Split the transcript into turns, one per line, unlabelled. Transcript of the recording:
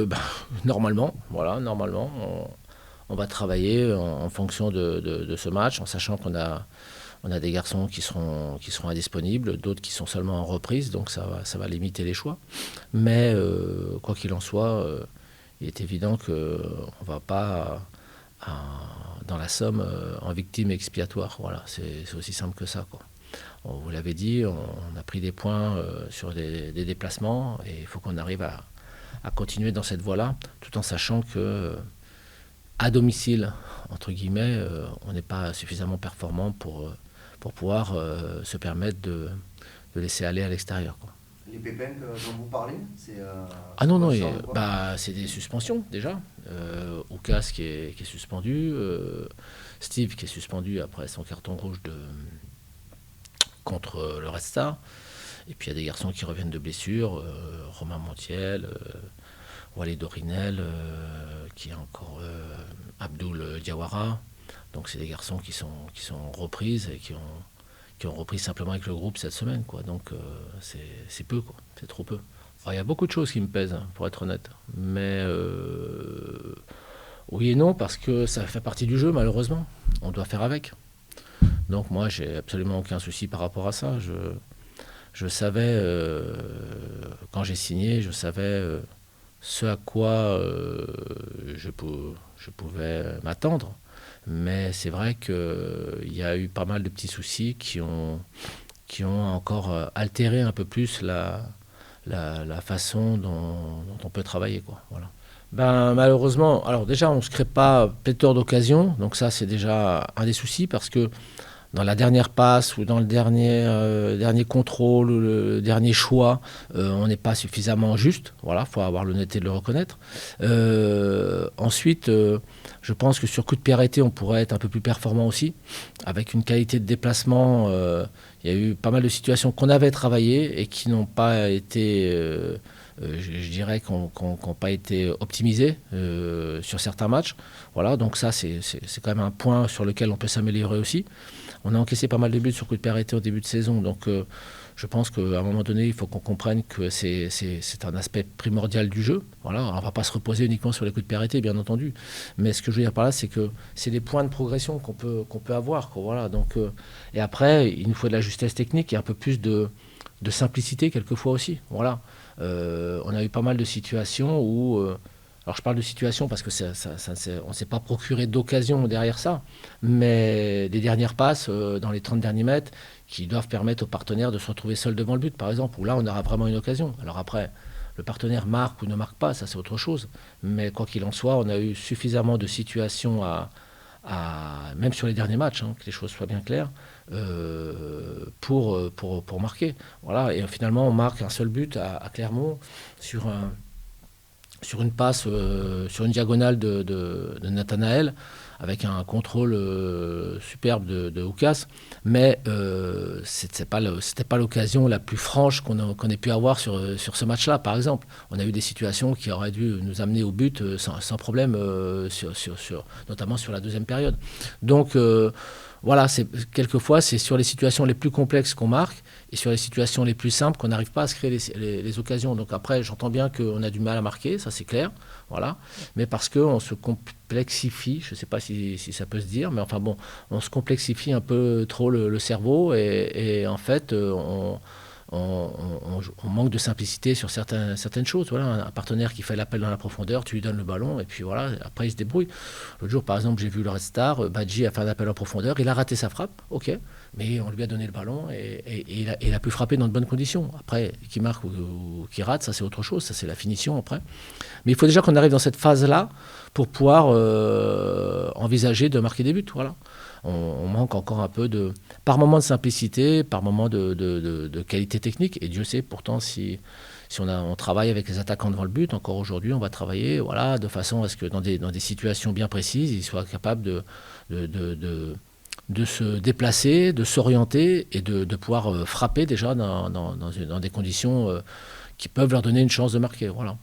Bah, normalement, voilà, normalement, on va travailler en fonction de ce match, en sachant on a des garçons qui seront indisponibles, d'autres qui sont seulement en reprise, donc ça va limiter les choix. Mais quoi qu'il en soit, il est évident qu'on ne va pas dans la Somme en victime expiatoire. Voilà, c'est aussi simple que ça, quoi. Vous l'avez dit, on a pris des points sur des déplacements et il faut qu'on arrive à continuer dans cette voie-là, tout en sachant que à domicile, entre guillemets, on n'est pas suffisamment performant pour pouvoir se permettre de laisser aller à l'extérieur, quoi.
Les pépins dont vous parlez,
Ah
ça
non, non,
concerne quoi?
c'est des suspensions déjà. Oukas qui est suspendu, Steve qui est suspendu après son carton rouge contre le Red Star. Et puis il y a des garçons qui reviennent de blessures, Romain Montiel, Walid Dorinel, qui est encore Abdul Diawara. Donc c'est des garçons qui sont en reprise et qui ont repris simplement avec le groupe cette semaine, quoi. Donc c'est peu, quoi. C'est trop peu. Enfin, il y a beaucoup de choses qui me pèsent, hein, pour être honnête. Mais oui et non, parce que ça fait partie du jeu, malheureusement. On doit faire avec. Donc moi, j'ai absolument aucun souci par rapport à ça. Je savais, quand j'ai signé, je savais ce à quoi je pouvais m'attendre. Mais c'est vrai qu'il y a eu pas mal de petits soucis qui ont encore altéré un peu plus la façon dont on peut travailler, quoi. Voilà. Ben, malheureusement, alors déjà, on ne se crée pas pléthore d'occasions, donc ça, c'est déjà un des soucis, parce que dans la dernière passe ou dans le dernier contrôle ou le dernier choix, on n'est pas suffisamment juste. Voilà, il faut avoir l'honnêteté de le reconnaître. Ensuite, je pense que sur coup de pied arrêté, on pourrait être un peu plus performant aussi, avec une qualité de déplacement. Il y a eu pas mal de situations qu'on avait travaillées et qui n'ont pas été, je dirais, qu'on n'ont pas été optimisées sur certains matchs. Voilà, donc ça, c'est quand même un point sur lequel on peut s'améliorer aussi. On a encaissé pas mal de buts sur coup de pied arrêté au début de saison, donc je pense qu'à un moment donné, il faut qu'on comprenne que c'est un aspect primordial du jeu. Voilà, on ne va pas se reposer uniquement sur les coups de pied arrêtés, bien entendu. Mais ce que je veux dire par là, c'est que c'est des points de progression qu'on peut avoir, quoi. Voilà, donc, et après, il nous faut de la justesse technique et un peu plus de simplicité quelquefois aussi. Voilà. On a eu pas mal de situations où... alors je parle de situation parce que on ne s'est pas procuré d'occasion derrière ça, mais des dernières passes dans les 30 derniers mètres qui doivent permettre au partenaire de se retrouver seul devant le but, par exemple, où là on aura vraiment une occasion. Alors après, le partenaire marque ou ne marque pas, ça c'est autre chose. Mais quoi qu'il en soit, on a eu suffisamment de situations même sur les derniers matchs, hein, que les choses soient bien claires, pour marquer. Voilà, et finalement on marque un seul but à Clermont sur une passe, sur une diagonale de Nathanaël, avec un contrôle superbe de Oukas. Mais c'était pas l'occasion la plus franche qu'on ait pu avoir sur ce match-là, par exemple. On a eu des situations qui auraient dû nous amener au but sans problème, notamment sur la deuxième période. Donc voilà, quelquefois, c'est sur les situations les plus complexes qu'on marque et sur les situations les plus simples qu'on n'arrive pas à se créer les occasions. Donc après, j'entends bien qu'on a du mal à marquer, ça c'est clair, voilà. Mais parce qu'on se complexifie, je ne sais pas si ça peut se dire, mais enfin bon, on se complexifie un peu trop le cerveau et en fait, on manque de simplicité sur certaines choses. Voilà, un partenaire qui fait l'appel dans la profondeur, tu lui donnes le ballon et puis voilà, après il se débrouille. L'autre jour, par exemple, j'ai vu le Red Star, Badji a fait un appel en profondeur, il a raté sa frappe, ok, mais on lui a donné le ballon et il a pu frapper dans de bonnes conditions. Après, qui marque ou qui rate, ça c'est autre chose, ça c'est la finition après. Mais il faut déjà qu'on arrive dans cette phase-là pour pouvoir envisager de marquer des buts. Voilà. On manque encore un peu par moment de simplicité, par moment de qualité technique. Et Dieu sait pourtant si on travaille avec les attaquants devant le but, encore aujourd'hui, on va travailler, voilà, de façon à ce que dans des situations bien précises, ils soient capables de se déplacer, de s'orienter et de pouvoir frapper déjà dans des conditions qui peuvent leur donner une chance de marquer. Voilà.